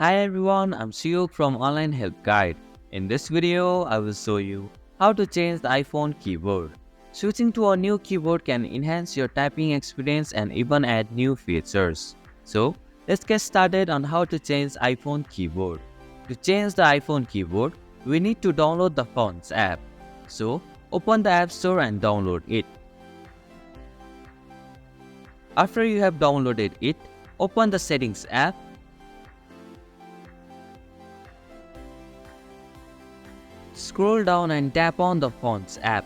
Hi everyone, I'm Siyuk from Online Help Guide. In this video, I will show you how to change the iPhone keyboard. Switching to a new keyboard can enhance your typing experience and even add new features. So, let's get started on how to change iPhone keyboard. To change the iPhone keyboard, we need to download the Fonts app. So, open the App Store and download it. After you have downloaded it, open the Settings app. Scroll down and tap on the Fonts app.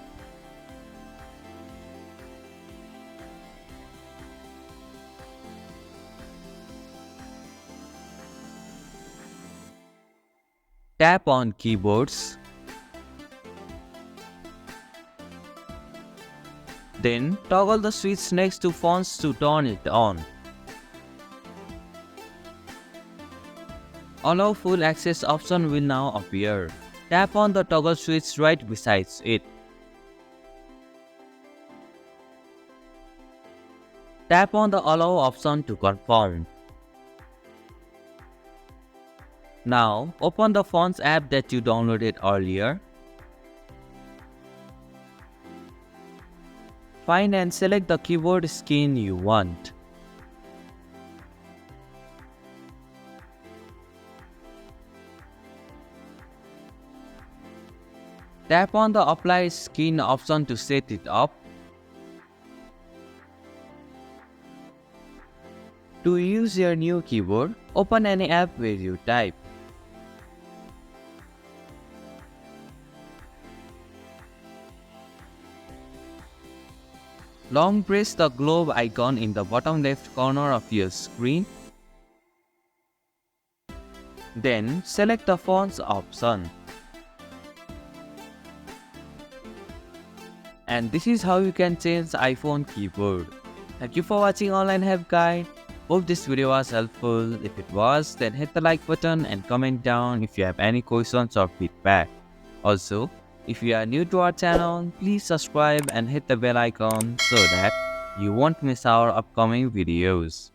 Tap on Keyboards. Then toggle the switch next to Fonts to turn it on. Allow full access option will now appear. Tap on the toggle switch right beside it. Tap on the Allow option to confirm. Now, open the Fonts app that you downloaded earlier. Find and select the keyboard skin you want. Tap on the Apply Skin option to set it up. To use your new keyboard, open any app where you type. Long press the globe icon in the bottom left corner of your screen. Then select the Fonts option. And this is how you can change the iPhone keyboard. Thank you for watching Online Help Guide. Hope this video was helpful. If it was, then hit the like button and comment down if you have any questions or feedback. Also, if you are new to our channel, please subscribe and hit the bell icon so that you won't miss our upcoming videos.